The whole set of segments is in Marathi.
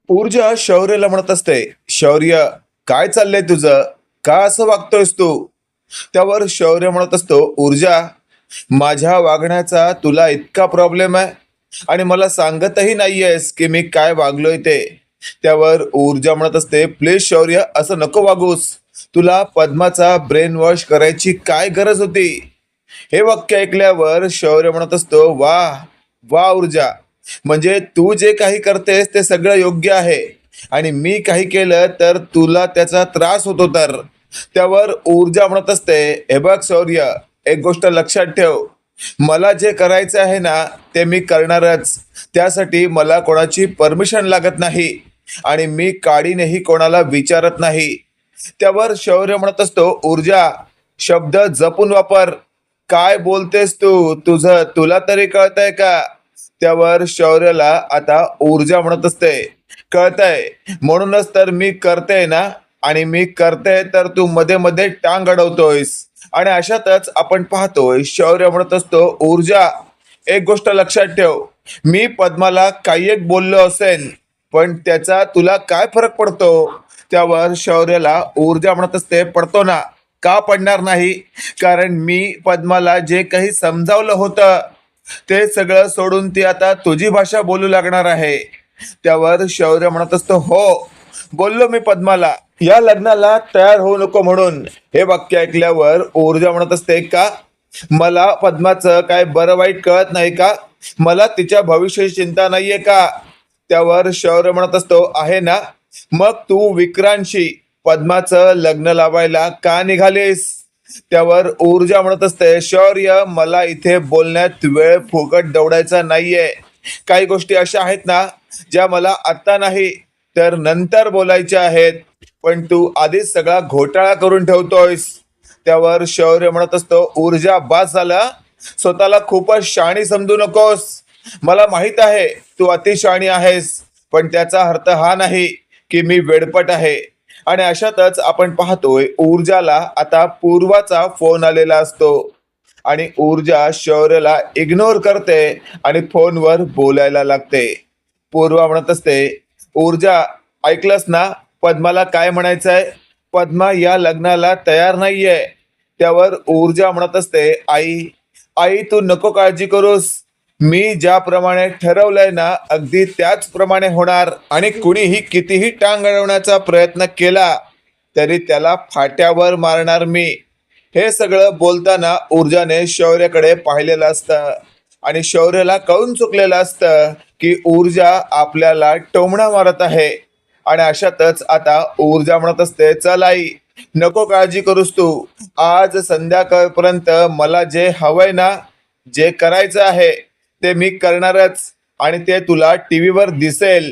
ऊर्जा शौर्यला म्हणत असते, शौर्य काय चाललंय तुझं? का असं वागतोयस तू? त्यावर शौर्य म्हणत असतो, ऊर्जा, माझ्या वागण्याचा तुला इतका प्रॉब्लेम आहे आणि मला सांगतही नाहीयेस की मी काय वागलोय ते. त्यावर ऊर्जा म्हणत असते, प्लीज शौर्य, असं नको वागूस. तुला पद्माचा ब्रेन वॉश करायची काय गरज होती? हे वाक्य ऐकल्यावर शौर्य म्हणत असतो, वा वा ऊर्जा, म्हणजे तू जे काही करतेस ते सगळं योग्य आहे आणि मी काही केलं तर तुला त्याचा त्रास होतो तर. त्यावर ऊर्जा म्हणत असते, हे बघ शौर्य, एक गोष्ट लक्षात ठेव, मला जे करायचं आहे ना ते मी करणारच. त्यासाठी मला कोणाची परमिशन लागत नाही आणि मी काडीनेही कोणाला विचारत नाही. त्यावर शौर्य म्हणत असतो, ऊर्जा, शब्द जपून वापर. काय बोलतेस तू? तुझं तुला तरी कळतंय का? त्यावर शौर्यला आता ऊर्जा म्हणत असते, कळतंय म्हणूनच तर मी करते ना, आणि मी करते तर तू मध्ये मध्ये टांग अडवतोयस. आणि अशातच आपण पाहतोय शौर्य म्हणत असतो, ऊर्जा, एक गोष्ट लक्षात ठेव, मी पद्माला काही एक बोललो असेल पण त्याचा तुला काय फरक पडतो? त्यावर शौर्याला ऊर्जा म्हणत असते, पडतो ना. का पडणार नाही? कारण मी पद्माला जे काही समजावलं होतं ते सगळं सोडून ती आता तुझी भाषा बोलू लागणार आहे. त्यावर शौर्य म्हणत असतो, हो, बोललो मी पद्माला या लग्नाला तयार होऊ नको म्हणून. हे वाक्य ऐकल्यावर ऊर्जा म्हणत असते, का मला पद्माचं काय बरं वाईट कळत नाही का? मला तिच्या भविष्याची चिंता नाहीये का? त्यावर शौर्य म्हणत असतो, आहे ना. मग तू विक्रांशी पद्माचं लग्न लावायला का निघालीस? त्यावर ऊर्जा म्हणत असते, शौर्य, मला इथे बोलण्यात वेळ फुकट दौडायचा नाहीये. काही गोष्टी अशा आहेत ना ज्या मला आता नाही तर नंतर बोलायच्या आहेत, पण तू आधीच सगळा घोटाळा करून ठेवतोयस. त्यावर शौर्य म्हणत असतो, ऊर्जा, बास झाला. स्वतःला खूपच शहाणी समजू नकोस. मला माहित आहे तू अतिशहाणी आहेस, पण त्याचा अर्थ हा नाही की मी वेडपट आहे. आणि अशातच आपण पाहतोय ऊर्जाला आता पूर्वाचा फोन आलेला असतो आणि ऊर्जा शौर्यला इग्नोर करते आणि फोनवर बोलायला लागते. पूर्वा म्हणत असते, ऊर्जा, ऐकलंस ना पद्माला काय म्हणायचंय? पद्मा या लग्नाला तयार नाहीये. त्यावर ऊर्जा म्हणत असते, आई, आई, तू नको काळजी करूस. मी ज्याप्रमाणे ठरवलंय ना अगदी त्याचप्रमाणे होणार आणि कुणीही कितीही टांग अडवण्याचा प्रयत्न केला तरी त्याला फाट्यावर मारणार मी. हे सगळं बोलताना ऊर्जाने शौर्याकडे पाहिलेलं असतं आणि शौर्याला कळून चुकलेलं असतं की ऊर्जा आपल्याला टोमणा मारत आहे. आणि अशातच आता ऊर्जा म्हणत असते, चल आई, नको काळजी करूस तू. आज संध्याकाळपर्यंत मला जे हवंय ना, जे करायचं आहे ते मी करणारच आणि ते तुला टीव्हीवर दिसेल.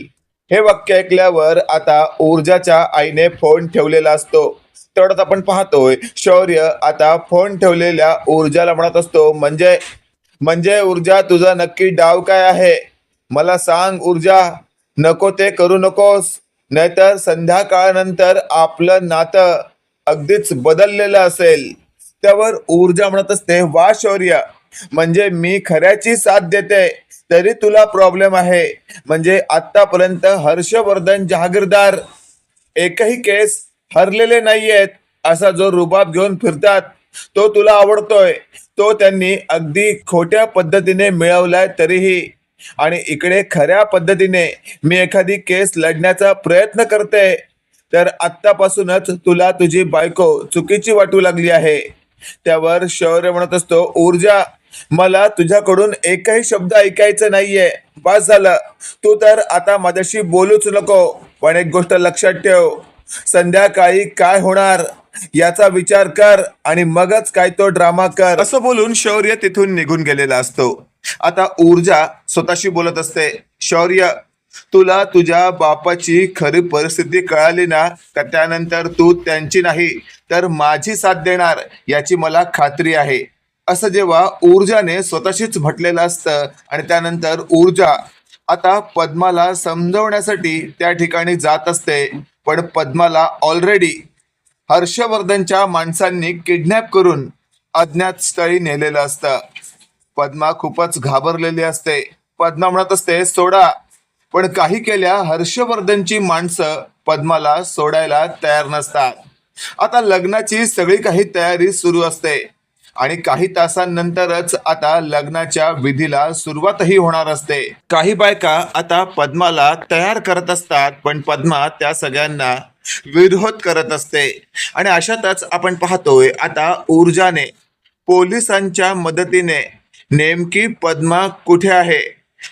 हे वाक्य ऐकल्यावर आता ऊर्जाच्या आईने फोन ठेवलेला असतो. तेवढ्यात आपण पाहतोय शौर्य आता फोन ठेवलेल्या ऊर्जाला म्हणत असतो, म्हणजे म्हणजे ऊर्जा, तुझा नक्की डाव काय आहे? मला सांग ऊर्जा. नको ते करू नकोस, नाहीतर संध्याकाळनंतर आपलं नातं अगदीच बदललेलं असेल. त्यावर ऊर्जा म्हणत असते, वा शौर्य, म्हणजे मी खऱ्याची साथ देते तरी तुला प्रॉब्लेम आहे. म्हणजे आतापर्यंत हर्षवर्धन जहागीरदार एकही केस हरलेले नाहीयेत असा जो रुबाब घेऊन फिरतात तो तुला आवडतोय. तो त्यांनी अगदी खोट्या पद्धतीने मिळवलाय तरीही. आणि इकडे खऱ्या पद्धतीने मी एखादी केस लढण्याचा प्रयत्न करते तर आत्तापासूनच तुला तुझी बायको चुकीची वाटू लागली आहे. त्यावर शौर्य म्हणत असतो, ऊर्जा, मला तुझ्याकडून एकही शब्द ऐकायचं नाहीये. बस झालं. तू तर आता माझ्याशी बोलूच नको. पण एक गोष्ट लक्षात ठेव, संध्याकाळी काय होणार याचा विचार कर आणि मगच काय तो ड्रामा कर. असं बोलून शौर्य तिथून निघून गेलेला असतो. आता ऊर्जा स्वतःशी बोलत असते, शौर्य, तुला तुझ्या बापाची खरी परिस्थिती कळाली ना का त्यानंतर तू त्यांची नाही तर माझी साथ देणार याची मला खात्री आहे. असं जेव्हा ऊर्जाने स्वतःशीच म्हटलेलं असतं आणि त्यानंतर ऊर्जा आता पद्माला समजवण्यासाठी त्या ठिकाणी जात असते, पण पद्माला ऑलरेडी हर्षवर्धनच्या माणसांनी किडनॅप करून अज्ञात स्थळी नेलेलं असतं. पद्मा खूपच घाबरलेली असते. पद्मा म्हणत असते, सोडा, पण काही केल्या हर्षवर्धनची माणसं पद्माला सोडायला तयार नसतात. आता लग्नाची सगळी काही तयारी सुरू असते आणि काही तासांनंतरच आता लग्नाच्या विधीला सुरुवातही होणार असते. काही बायका आता पद्माला तयार करत असतात, पण पद्मा त्या सगळ्यांना विरोध करत असते. आणि अशातच आपण पाहतोय आता ऊर्जाने पोलिसांच्या मदतीने नेमकी पद्मा कुठे आहे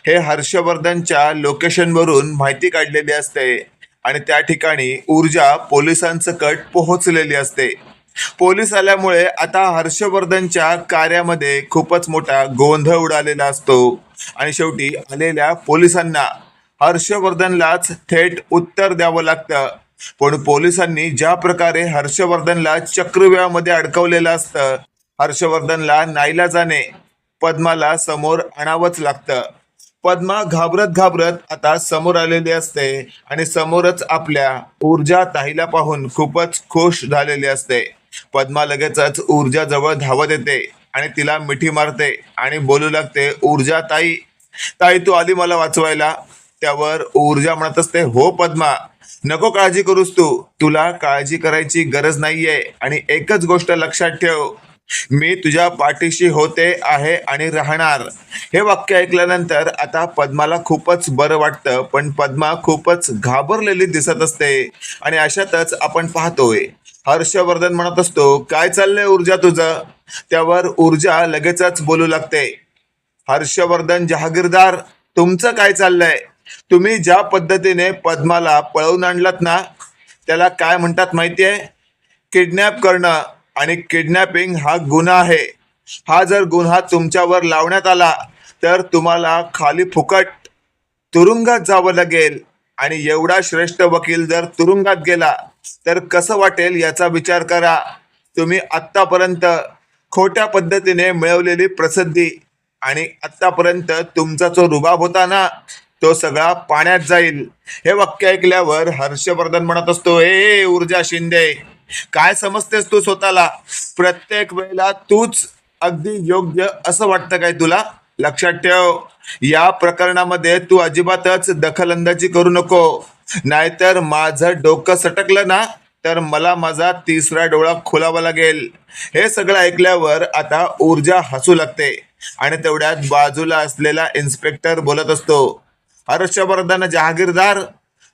हे हर्षवर्धनच्या लोकेशनवरून माहिती काढलेली असते आणि त्या ठिकाणी ऊर्जा पोलिसांसकट पोहोचलेली असते. पोलीस आल्यामुळे आता हर्षवर्धनच्या कार्यामध्ये खूपच मोठा गोंधळ उडालेला असतो आणि शेवटी आलेल्या पोलिसांना हर्षवर्धनलाच थेट उत्तर द्यावं लागतं. पण पोलिसांनी ज्या प्रकारे हर्षवर्धनला चक्रव्यूहामध्ये अडकवलेलं असतं, हर्षवर्धनला नाईलाजाने पद्माला समोर आणावंच लागतं. पद्मा घाबरत घाबरत आता समोर आलेली असते आणि समोरच आपल्या ऊर्जा ताईला पाहून खूपच खुश झालेली असते. पद्मा लगेचच ऊर्जा जवळ धावत येते आणि तिला मिठी मारते आणि बोलू लागते, ऊर्जा ताई, ताई तू आली मला वाचवायला. त्यावर ऊर्जा म्हणत असते, हो पद्मा, नको काळजी करूस तू, तुला काळजी करायची गरज नाहीये आणि एकच गोष्ट लक्षात ठेव, मी तुझ्या पाठीशी होते आहे आणि राहणार. हे वाक्य ऐकल्यानंतर आता पद्माला खूपच बरं वाटतं, पण पद्मा खूपच घाबरलेली दिसत असते. आणि अशातच आपण पाहतोय हर्षवर्धन म्हणत असतो, काय चाललंय ऊर्जा तुझं. त्यावर ऊर्जा लगेचच बोलू लागते, हर्षवर्धन जहागीरदार, तुमचं काय चाललंय. तुम्ही ज्या पद्धतीने पद्माला पळवून आणलात ना, त्याला काय म्हणतात माहितीये, किडनॅप करणं. आणि किडनॅपिंग हा गुन्हा आहे. हा जर गुन्हा तुमच्यावर लावण्यात आला तर तुम्हाला खाली फुकट तुरुंगात जावं लागेल. आणि एवढा श्रेष्ठ वकील जर तुरुंगात गेला तर कसं वाटेल याचा विचार करा. तुम्ही आत्तापर्यंत खोट्या पद्धतीने मिळवलेली प्रसिद्धी आणि आत्तापर्यंत तुमचा जो रुबाब होता ना, तो सगळा पाण्यात जाईल. हे वाक्य ऐकल्यावर हर्षवर्धन म्हणत असतो, ए ऊर्जा शिंदे, काय समजतेस तू स्वतःला. प्रत्येक वेळेला तूच अगदी योग्य असं वाटतं काय तुला. लक्षात ठेव, या प्रकरणामध्ये तू अजिबातच दखलंदाजी करू नको, नाहीतर माझं डोकं सटकलं ना तर मला माझा तिसरा डोळा खोलावा लागेल. हे सगळं ऐकल्यावर आता ऊर्जा हसू लागते आणि तेवढ्यात बाजूला असलेला इन्स्पेक्टर बोलत असतो, हर्षवर्धन जहागीरदार,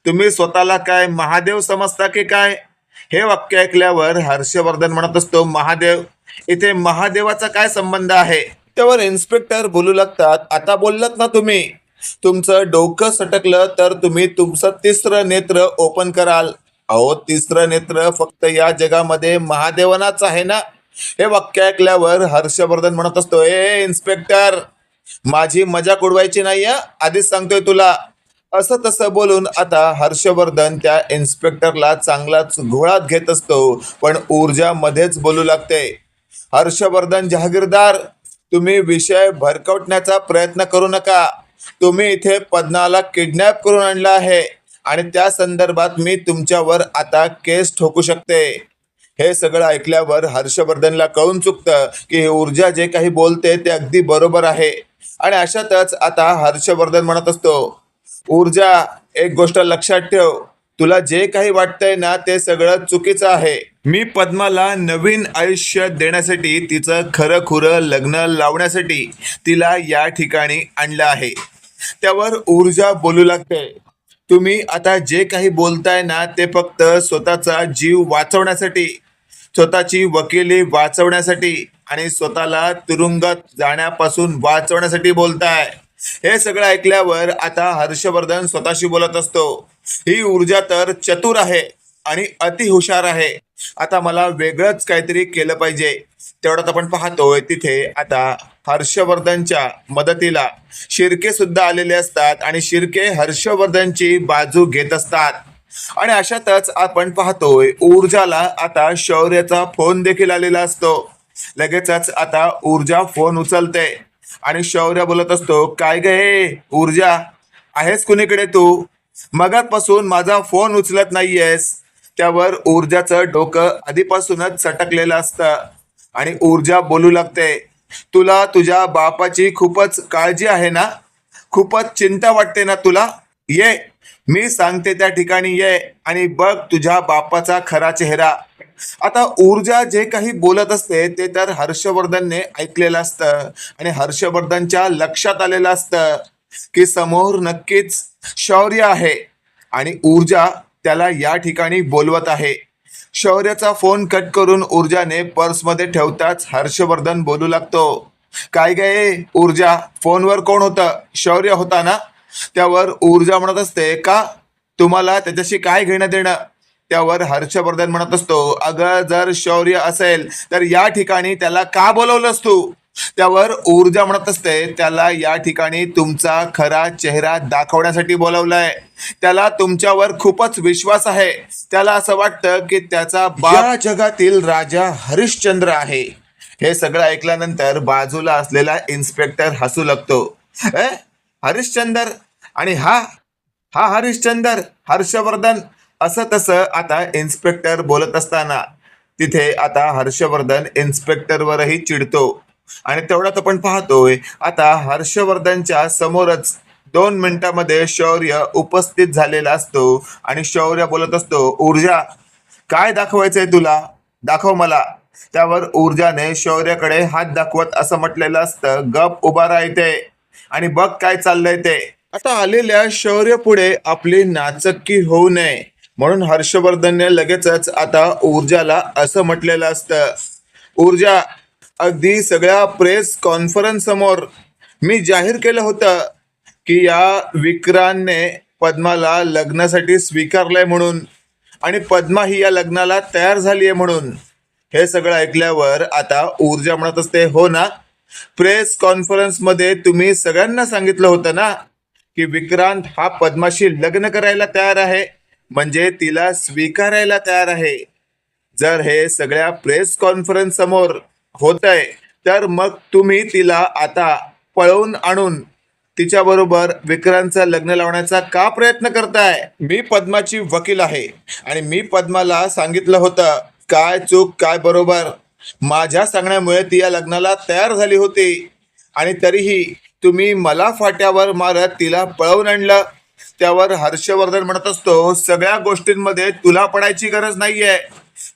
तुम्ही स्वतःला काय महादेव समजता की काय. हे वाक्य ऐकल्यावर हर्षवर्धन म्हणत असतो, महादेव, इथे महादेवाचा काय संबंध आहे. त्यावर इन्स्पेक्टर बोलू लागतात, आता बोललात ना तुम्ही, तुमचं डोकं सटकलं तर तुम्ही तुमचं तिसरं नेत्र ओपन कराल. अहो, तिसरं नेत्र फक्त या जगामध्ये महादेवानाच आहे ना. हे वाक्य ऐकल्यावर हर्षवर्धन म्हणत असतो, ए इन्स्पेक्टर, माझी मजाक उडवायची नाही, आधीच सांगतोय तुला. असं तसं बोलून आता हर्षवर्धन त्या इन्स्पेक्टरला चांगलाच घोळात घेत असतो, पण ऊर्जा मध्येच बोलू लागते, हर्षवर्धन जहागीरदार, तुम्ही विषय भरकवण्याचा प्रयत्न करू नका. तुम्ही इथे पद्माला किडनॅप करून आणलं आहे आणि त्या संदर्भात मी तुमच्यावर आता केस ठोकू शकते. हे सगळं ऐकल्यावर हर्षवर्धनला कळून चुकतं की ऊर्जा जे काही बोलते ते अगदी बरोबर आहे. आणि अशातच आता हर्षवर्धन म्हणत असतो, ऊर्जा, एक गोष्ट लक्षात ठेव, तुला जे काही वाटतंय ना ते सगळं चुकीचं आहे. मी पद्माला नवीन आयुष्य देण्यासाठी, तिचं खरं खुरं लग्न लावण्यासाठी तिला या ठिकाणी आणलं आहे. त्यावर ऊर्जा बोलू लागते, तुम्ही आता जे काही बोलताय ना ते फक्त स्वतःचा जीव वाचवण्यासाठी, स्वतःची वकिली वाचवण्यासाठी आणि स्वतःला तुरुंगात जाण्यापासून वाचवण्यासाठी बोलताय. हे सगळं ऐकल्यावर आता हर्षवर्धन स्वतःशी बोलत असतो, ही ऊर्जा तर चतुर आहे आणि अति हुशार आहे. आता मला वेगळंच काहीतरी केलं पाहिजे. तेवढ्यात आपण पाहतोय तिथे आता हर्षवर्धनच्या मदतीला शिर्के सुद्धा आलेले असतात आणि शिर्के हर्षवर्धनची बाजू घेत असतात. आणि अशातच आपण पाहतोय ऊर्जाला आता शौर्याचा फोन देखील आलेला असतो. लगेचच आता ऊर्जा फोन उचलते आणि शौर्य बोलत असतो, काय गे ऊर्जा, आहेस कुणीकडे तू, मगापासून माझा फोन उचलत नाहीयेस. त्यावर ऊर्जाचं डोकं आधीपासूनच सटकलेलं असतं आणि ऊर्जा बोलू लागते, तुला तुझ्या बापाची खूपच काळजी आहे ना, खूपच चिंता वाटते ना तुला. ये, मी सांगते त्या ठिकाणी ये आणि बघ तुझ्या बापाचा खरा चेहरा. आता ऊर्जा जे काही बोलत असते ते तर हर्षवर्धनने ऐकलेलं असतं आणि हर्षवर्धनच्या लक्षात आलेलं असतं की समोर नक्कीच शौर्य आहे आणि ऊर्जा त्याला या ठिकाणी बोलवत आहे. शौर्याचा फोन कट करून ऊर्जाने पर्समध्ये ठेवताच हर्षवर्धन बोलू लागतो. काय गे ऊर्जा, फोनवर कोण होतं? शौर्य होता ना? त्यावर ऊर्जा म्हणत असते, का तुम्हाला त्याच्याशी काय घेणं देणं? त्यावर हर्षवर्धन म्हणत असतो, अगं जर शौर्य असेल तर या ठिकाणी त्याला का बोलवलंस तू? त्यावर ऊर्जा म्हणत असते, त्याला या ठिकाणी तुमचा खरा चेहरा दाखवण्यासाठी बोलवलंय. त्याला तुमच्यावर खूपच विश्वास आहे. त्याला असं वाटतं की त्याचा बाप या जगातील राजा हरिश्चंद्र आहे. हे सगळं ऐकल्यानंतर बाजूला असलेला इन्स्पेक्टर हसू लागतो. "ए, हरिश्चंद्र आणि हा हा हरिश्चंद्र हर्षवर्धन." असं तसं आता इन्स्पेक्टर बोलत असताना तिथे आता हर्षवर्धन इन्स्पेक्टरवरही चिडतो आणि तेवढ्यात आपण पाहतोय आता हर्षवर्धनच्या समोरच 2 मिनिटामध्ये शौर्य उपस्थित झालेला असतो आणि शौर्य बोलत असतो, ऊर्जा काय दाखवायचंय तुला? दाखव मला. त्यावर ऊर्जाने शौर्याकडे हात दाखवत असं म्हटलेलं असतं, गप उभा राहते आणि बघ काय चाललंय ते. आता आलेल्या शौर्य पुढे आपली नाचक्की होऊ नये म्हणून हर्षवर्धनने लगेचच आता ऊर्जाला असं म्हटलेलं असतं, ऊर्जा अगदी सगळ्या प्रेस कॉन्फरन्स समोर मी जाहीर केलं होतं की या विक्रांतने पद्माला लग्नासाठी स्वीकारलंय म्हणून आणि पद्मा ही या लग्नाला तयार झालीये म्हणून. हे सगळं ऐकल्यावर आता ऊर्जा म्हणत असते, हो ना, प्रेस कॉन्फरन्स मध्ये तुम्ही सगळ्यांना सांगितलं होतं ना की विक्रांत हा पद्माशी लग्न करायला तयार आहे, म्हणजे तिला स्वीकारायला तयार आहे. जर हे सगळ्या प्रेस कॉन्फरन्स समोर होतंय तर मग तुम्ही तिला आता पळवून आणून तिच्याबरोबर विक्रांतचं लग्न लावण्याचा का प्रयत्न करताय? मी पद्माची वकील आहे आणि मी पद्माला सांगितलं होतं काय चूक काय बरोबर. माझ्या सांगण्यामुळे ती या लग्नाला तयार झाली होती आणि तरीही तुम्ही मला फाट्यावर मारत तिला पळवून आणलं. त्यावर हर्षवर्धन म्हणत असतो, सगळ्या गोष्टींमध्ये तुला पडायची गरज नाहीये.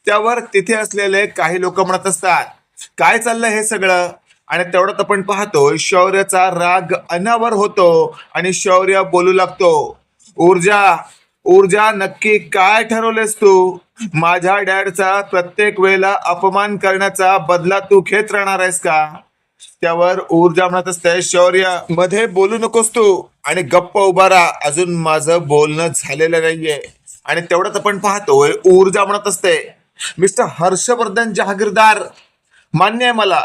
त्यावर तिथे असलेले काही लोक म्हणत असतात, काय चाललंय हे सगळं? आणि तेवढ्यात आपण पाहतो शौर्याचा राग अनावर होतो आणि शौर्य बोलू लागतो, ऊर्जा ऊर्जा नक्की काय ठरवलेस तू? माझ्या डॅडचा प्रत्येक वेळेला अपमान करण्याचा बदला तू घेत राहणार आहेस का? त्यावर ऊर्जा म्हणत असते, शौर्य मध्ये बोलू नकोस तू आणि गप्प उभा राहा, अजून माझं बोलणं झालेलं नाहीये. आणि तेवढ्यात आपण पाहतोय ऊर्जा म्हणत असते, मिस्टर हर्षवर्धन जहागीरदार, मान्य आहे मला,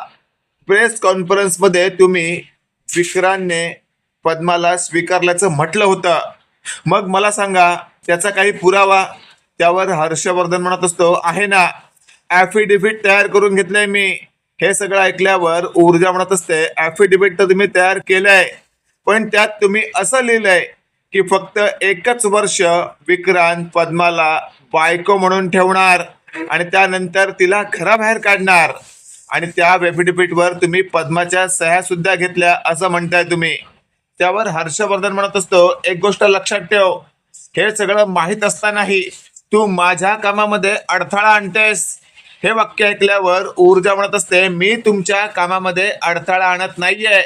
प्रेस कॉन्फरन्स मध्ये तुम्ही विक्रांतने पद्माला स्वीकारल्याचं म्हटलं होतं, मग मला सांगा त्याचा काही पुरावा? त्यावर हर्षवर्धन म्हणत असतो, आहे ना, ॲफिडेव्हिट तयार करून घेतलंय मी. हे सगळं ऐकल्यावर ऊर्जा म्हणत असते, ॲफिडेव्हिट तर तुम्ही तयार केलंय, पण त्यात तुम्ही असं लिहिलंय की फक्त 1 वर्ष विक्रांत पद्माला बायको म्हणून ठेवणार आणि त्यानंतर तिला घराबाहेर काढणार आणि त्या ॲफिडेव्हिटवर तुम्ही पद्माच्या सह्या सुद्धा घेतल्या असं म्हणताय तुम्ही. त्यावर हर्षवर्धन म्हणत असतो, एक गोष्ट लक्षात ठेव, हे सगळं माहीत असतानाही तू माझ्या कामामध्ये अडथळा आणतेस. हे वाक्य ऐकल्यावर ऊर्जा म्हणत असते, मी तुमच्या कामामध्ये अडथळा आणत नाहीये,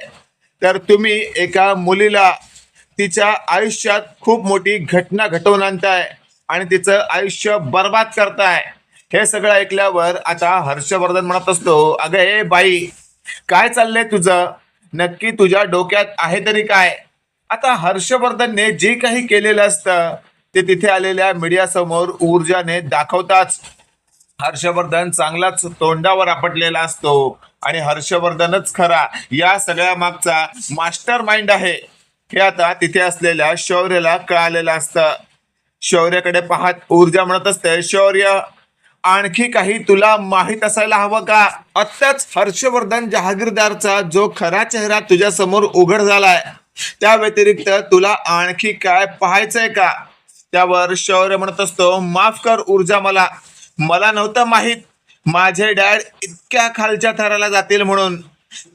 तर तुम्ही एका मुलीला तिच्या आयुष्यात खूप मोठी घटना घडवून आणताय आणि तिचं आयुष्य बर्बाद करताय. हे सगळं ऐकल्यावर आता हर्षवर्धन म्हणत असतो, अगं ए बाई, काय चाललंय तुझं? नक्की तुझ्या डोक्यात आहे तरी काय? आता हर्षवर्धनने जे काही केलेलं असतं ते तिथे आलेल्या मीडिया समोर ऊर्जाने दाखवताच हर्षवर्धन चांगलाच तोंडावर आपटलेला असतो आणि हर्षवर्धनच खरा या सगळ्या मागचा मास्टर माइंड आहे हे आता तिथे असलेल्या शौर्याला कळालेलं असतं. शौर्याकडे पाहत ऊर्जा म्हणत असते, शौर्य आणखी काही तुला माहित असायला हवं का? आत्ताच हर्षवर्धन जहागीरदारचा जो खरा चेहरा तुझ्या समोर उघड झालाय, त्या व्यतिरिक्त तुला आणखी काय पाहायचंय का? त्यावर शौर्य म्हणत असतो, माफ कर ऊर्जा, मला नव्हतं माहित माझे डॅड इतक्या खालच्या थराला जातील म्हणून.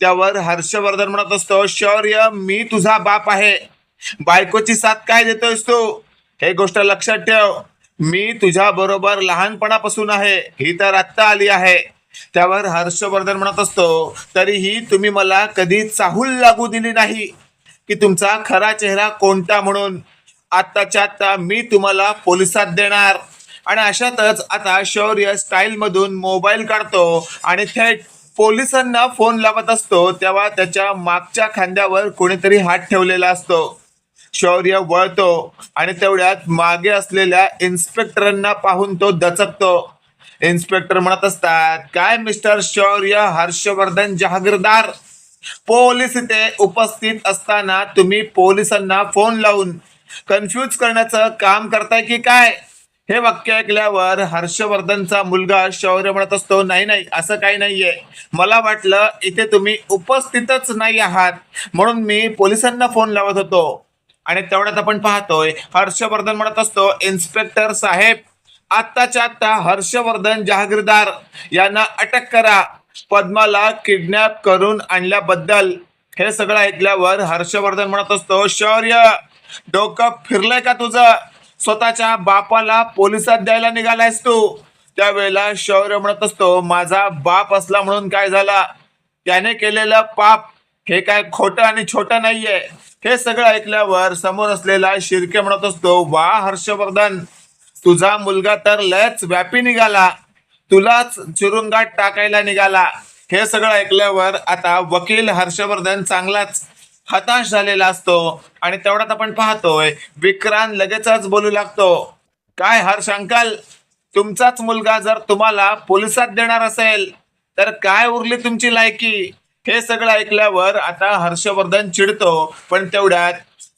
त्यावर हर्षवर्धन म्हणत असतो, शौर्य मी तुझा बाप आहे बायकोची साथ काय देतोयस तू? हे गोष्ट लक्षात ठेव. मी तुझ्या बरोबर लहानपणापासून आहे, ही तर आत्ता आली आहे. त्यावर हर्षवर्धन म्हणत असतो, तरीही तुम्ही मला कधी चाहूल लागू दिली नाही की तुमचा खरा चेहरा कोणता म्हणून. आत्ताच्या आत्ता मी तुम्हाला पोलिसात देणार. आणि अशातच आता शौर्य स्टाईल मधून मोबाईल काढतो आणि थेट पोलिसांना फोन लावत असतो. तेव्हा त्याच्या मागच्या खांद्यावर कोणीतरी हात ठेवलेला असतो. शौर्य वळतो आणि तेवढ्यात मागे असलेल्या इन्स्पेक्टरांना पाहून तो दचकतो. इन्स्पेक्टर म्हणत असतात, काय मिस्टर शौर्य हर्षवर्धन जहागीरदार, पोलीस इथे उपस्थित असताना तुम्ही पोलिसांना फोन लावून कन्फ्यूज करण्याचं काम करताय की काय? हे वाक्य ऐकल्यावर हर्षवर्धनचा मुलगा शौर्य म्हणत असतो, नाही नाही, असं काही नाहीये. मला वाटलं इथे तुम्ही उपस्थितच नाही आहात म्हणून मी पोलिसांना फोन लावत होतो. आणि तेवढ्यात आपण पाहतोय हर्षवर्धन म्हणत असतो, इन्स्पेक्टर साहेब, आत्ताच्या आत्ता हर्षवर्धन जहागीरदार यांना अटक करा पद्माला किडनॅप करून आणल्याबद्दल. हे सगळं ऐकल्यावर हर्षवर्धन म्हणत असतो, शौर्य, डोकं फिरलंय का तुझं? स्वतःच्या बापाला पोलिसात द्यायला निघालायस तू. त्यावेळेला शौर्य म्हणत असतो, माझा बाप असला म्हणून काय झाला? त्याने केलेलं पाप हे काय खोटं आणि छोटं नाहीये. हे सगळं ऐकल्यावर समोर असलेला शिर्के म्हणत असतो, वा हर्षवर्धन, तुझा मुलगा तर लयच व्यापी निघाला, तुलाच तुरुंगात टाकायला निघाला. हे सगळं ऐकल्यावर आता वकील हर्षवर्धन चांगलाच हताश झालेला असतो. आणि तेवढ्यात आपण पाहतोय विक्रांत लगेचच बोलू लागतो, काय हर्ष अंकल, तुमचाच मुलगा जर तुम्हाला पोलिसात देणार असेल तर काय उरली तुमची लायकी? हे सगळं ऐकल्यावर आता हर्षवर्धन चिडतो, पण तेवढ्यात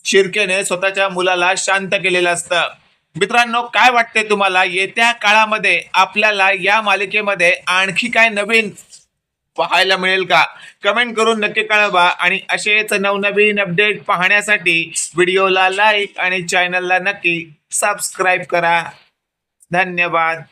शिर्केने स्वतःच्या मुलाला शांत केलेलं असतं. मित्रांनो, काय वाटते तुम्हाला, येत्या काळामध्ये आपल्याला या मालिकेमध्ये आणखी काय नवीन पाहायला मिळेल का? कमेंट करून नक्की कळवा. आणि असेच नवनवीन अपडेट पाहण्यासाठी व्हिडिओला लाईक आणि चॅनलला नक्की सबस्क्राईब करा. धन्यवाद.